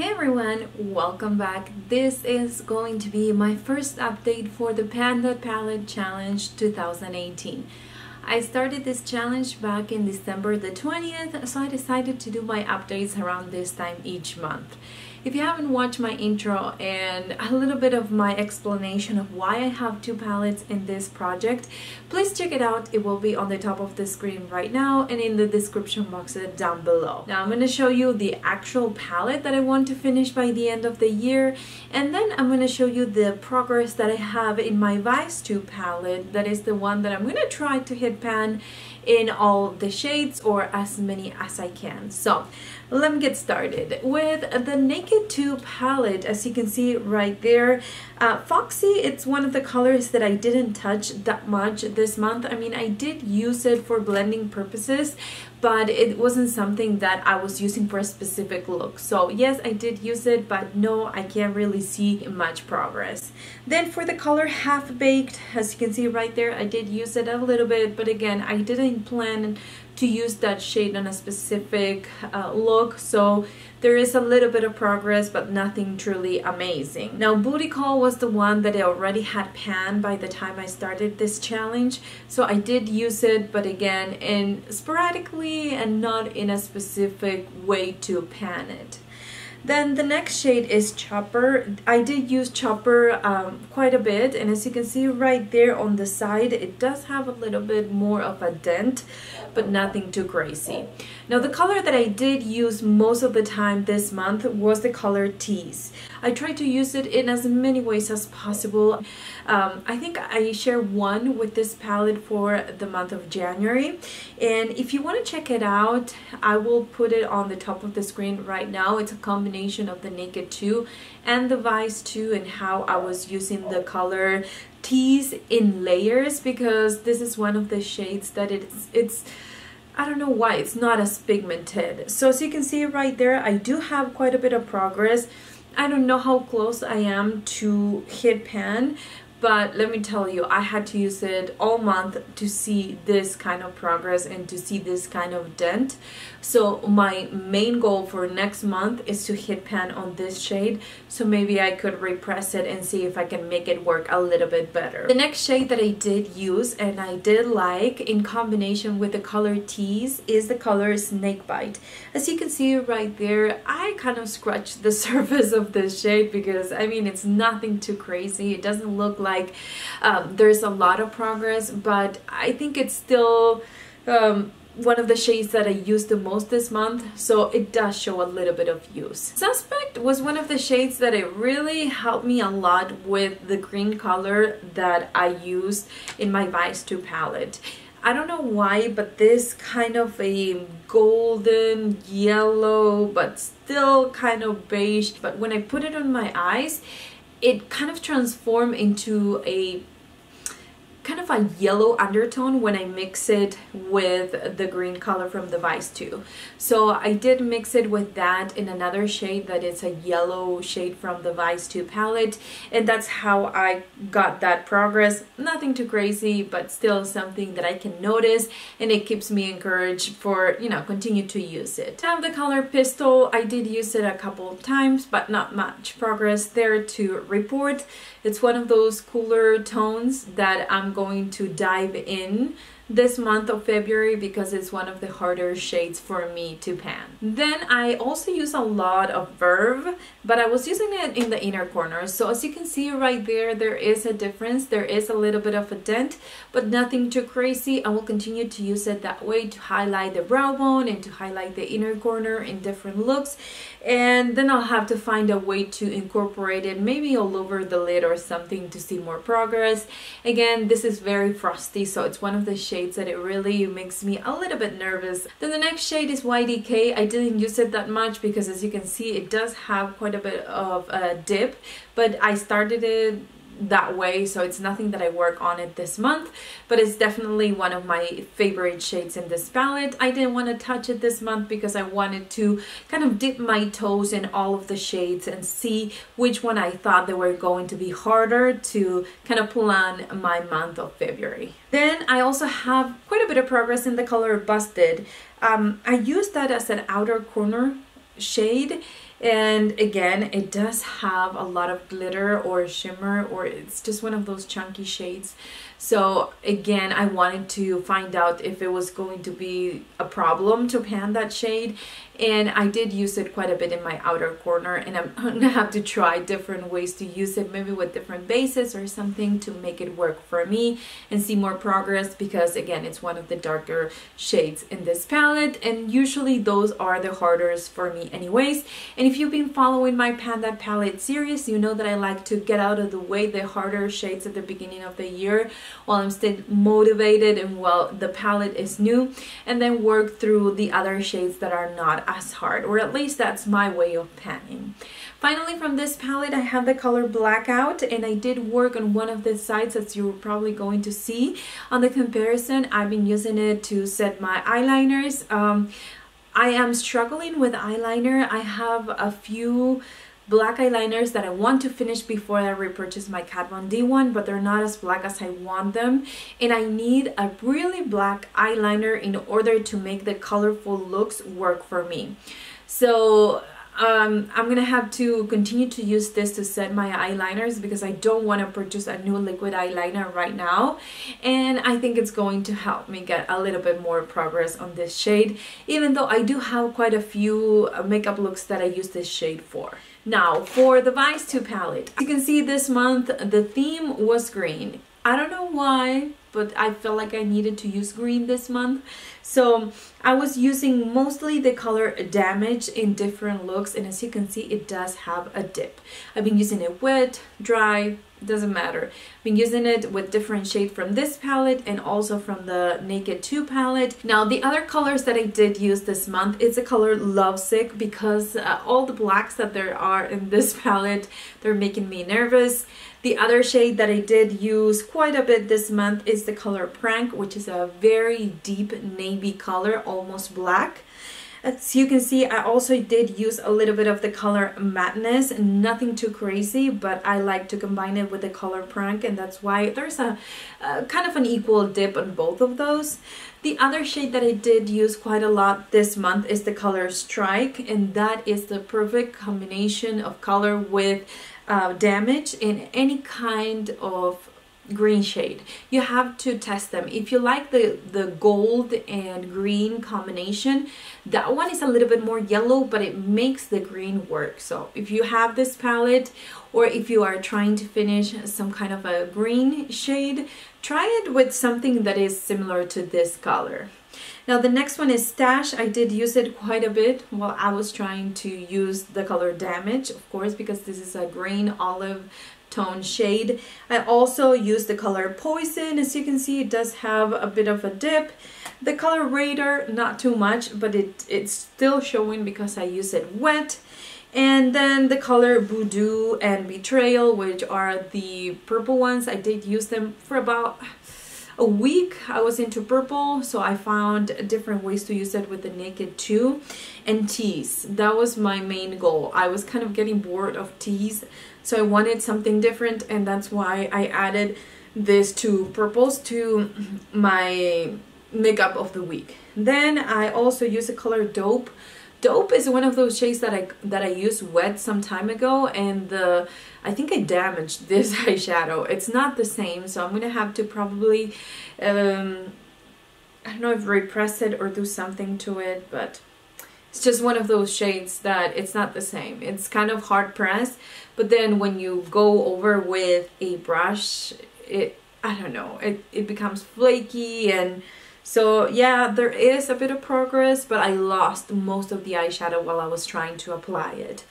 Hey everyone, welcome back. This is going to be my first update for the Panda Palette Challenge 2018. I started this challenge back in December the 20th, so I decided to do my updates around this time each month. If you haven't watched my intro and a little bit of my explanation of why I have two palettes in this project, please check it out. It will be on the top of the screen right now and in the description box down below. Now I'm going to show you the actual palette that I want to finish by the end of the year, and then I'm going to show you the progress that I have in my Vice 2 palette. That is the one that I'm going to try to hit pan in all the shades, or as many as I can. So let me get started with the Naked 2 palette. As you can see right there, Foxy, it's one of the colors that I didn't touch that much this month. I mean, I did use it for blending purposes, but it wasn't something that I was using for a specific look. So yes, I did use it, but no, I can't really see much progress. Then for the color Half Baked, as you can see right there, I did use it a little bit, but again, I didn't plan to use that shade on a specific look, so there is a little bit of progress, but nothing truly amazing. Now Booty Call was the one that I already had panned by the time I started this challenge, so I did use it, but again, sporadically and not in a specific way to pan it. Then the next shade is Chopper. I did use Chopper quite a bit, and as you can see right there on the side, it does have a little bit more of a dent, but nothing too crazy. Now the color that I did use most of the time this month was the color Tease. I tried to use it in as many ways as possible. I think I share one with this palette for the month of January, and if you want to check it out, I will put it on the top of the screen right now. It's a combination of the Naked 2 and the Vice 2, and how I was using the color Tease in layers, because this is one of the shades that it's I don't know why it's not as pigmented. So as you can see right there, I do have quite a bit of progress. I don't know how close I am to hit pan, but let me tell you, I had to use it all month to see this kind of progress and to see this kind of dent. So my main goal for next month is to hit pan on this shade, so maybe I could repress it and see if I can make it work a little bit better. The next shade that I did use and I did like in combination with the color Tease is the color Snakebite. As you can see right there, I kind of scratched the surface of this shade because I mean, it's nothing too crazy. It doesn't look like there's a lot of progress, but I think it's still one of the shades that I used the most this month, so it does show a little bit of use. Suspect was one of the shades that it really helped me a lot with the green color that I used in my Vice 2 palette. I don't know why, but this kind of a golden yellow, but still kind of beige, but when I put it on my eyes, it kind of transformed into a kind of a yellow undertone when I mix it with the green color from the Vice 2. So I did mix it with that in another shade that is a yellow shade from the Vice 2 palette, and that's how I got that progress. Nothing too crazy, but still something that I can notice, and it keeps me encouraged for, you know, continue to use it. I have the color Pistol. I did use it a couple of times, but not much progress there to report. It's one of those cooler tones that I'm going to dive in this month of February because it's one of the harder shades for me to pan. Then I also use a lot of Verve, but I was using it in the inner corner. So as you can see right there, there is a difference. There is a little bit of a dent, but nothing too crazy. I will continue to use it that way to highlight the brow bone and to highlight the inner corner in different looks. And then I'll have to find a way to incorporate it maybe all over the lid or something to see more progress. Again, this is very frosty, so it's one of the shades that it really makes me a little bit nervous. Then the next shade is Decay. I didn't use it that much because as you can see, it does have quite a bit of a dip, but I started it that way, so it's nothing that I work on it this month, but it's definitely one of my favorite shades in this palette. I didn't want to touch it this month because I wanted to kind of dip my toes in all of the shades and see which one I thought they were going to be harder to kind of plan my month of February. Then I also have quite a bit of progress in the color Busted. I used that as an outer corner shade, And again, it does have a lot of glitter or shimmer, or it's just one of those chunky shades. So again, I wanted to find out if it was going to be a problem to pan that shade, and I did use it quite a bit in my outer corner, and I'm gonna have to try different ways to use it, maybe with different bases or something, to make it work for me and see more progress, because again, it's one of the darker shades in this palette, and usually those are the hardest for me anyways. And if you've been following my Pan That Palette series, you know that I like to get out of the way the harder shades at the beginning of the year while I'm still motivated and while the palette is new, and then work through the other shades that are not as hard, or at least that's my way of panning. Finally, from this palette, I have the color Blackout, and I did work on one of the sides, as you're probably going to see on the comparison. I've been using it to set my eyeliners. I am struggling with eyeliner. I have a few black eyeliners that I want to finish before I repurchase my Kat Von D one, but they're not as black as I want them, and I need a really black eyeliner in order to make the colorful looks work for me. So I'm gonna have to continue to use this to set my eyeliners, because I don't want to purchase a new liquid eyeliner right now, and I think it's going to help me get a little bit more progress on this shade, even though I do have quite a few makeup looks that I use this shade for. Now for the Vice 2 palette, you can see this month the theme was green. I don't know why, but I felt like I needed to use green this month. So I was using mostly the color Damage in different looks, and as you can see, it does have a dip. I've been using it wet, dry, doesn't matter. I've been using it with different shades from this palette and also from the Naked 2 palette. Now the other colors that I did use this month is the color Lovesick, because all the blacks that there are in this palette, they're making me nervous. The other shade that I did use quite a bit this month is the color Prank, which is a very deep navy color, almost black. As you can see, I also did use a little bit of the color Madness, nothing too crazy, but I like to combine it with the color Prank, and that's why there's a kind of an equal dip on both of those. The other shade that I did use quite a lot this month is the color Strike, and that is the perfect combination of color with Damage in any kind of green shade. You have to test them. If you like the gold and green combination, that one is a little bit more yellow, but it makes the green work. So if you have this palette, or if you are trying to finish some kind of a green shade, try it with something that is similar to this color. Now the next one is Stash. I did use it quite a bit while I was trying to use the color Damage, of course, because this is a green olive tone shade. I also used the color Poison. As you can see, it does have a bit of a dip. The color Radar, not too much, but it's still showing because I use it wet. And then the color Voodoo and Betrayal, which are the purple ones. I did use them for about a week. I was into purple, so I found different ways to use it with the Naked 2. And teas, that was my main goal. I was kind of getting bored of teas, so I wanted something different, and that's why I added these two purples to my makeup of the week. Then I also use the color Dope. Dope is one of those shades that I used wet some time ago, and I think I damaged this eyeshadow. It's not the same, so I'm gonna have to probably I don't know if repress it or do something to it, but it's just one of those shades that it's not the same. It's kind of hard pressed, but then when you go over with a brush, I don't know, it becomes flaky. And so yeah, there is a bit of progress, but I lost most of the eyeshadow while I was trying to apply it.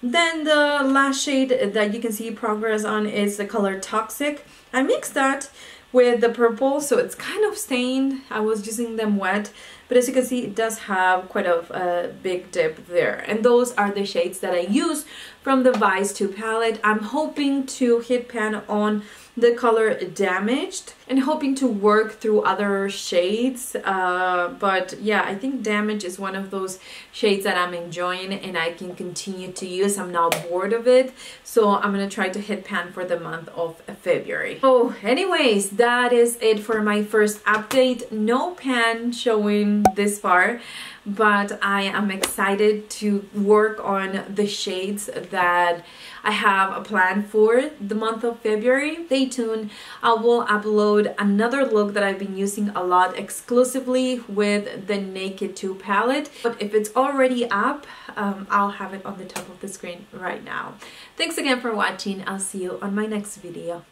Then the last shade that you can see progress on is the color Toxic. I mixed that with the purple, so it's kind of stained. I was using them wet, but as you can see, it does have quite a big dip there. And those are the shades that I use from the Vice 2 palette. I'm hoping to hit pan on the color Damaged and hoping to work through other shades, but yeah, I think Damage is one of those shades that I'm enjoying and I can continue to use. I'm now bored of it, so I'm gonna try to hit pan for the month of February. So anyways, that is it for my first update. No pan showing this far, but I am excited to work on the shades that I have a plan for the month of February. Stay tuned. I will upload another look that I've been using a lot exclusively with the Naked 2 palette. But if it's already up, I'll have it on the top of the screen right now. Thanks again for watching. I'll see you on my next video.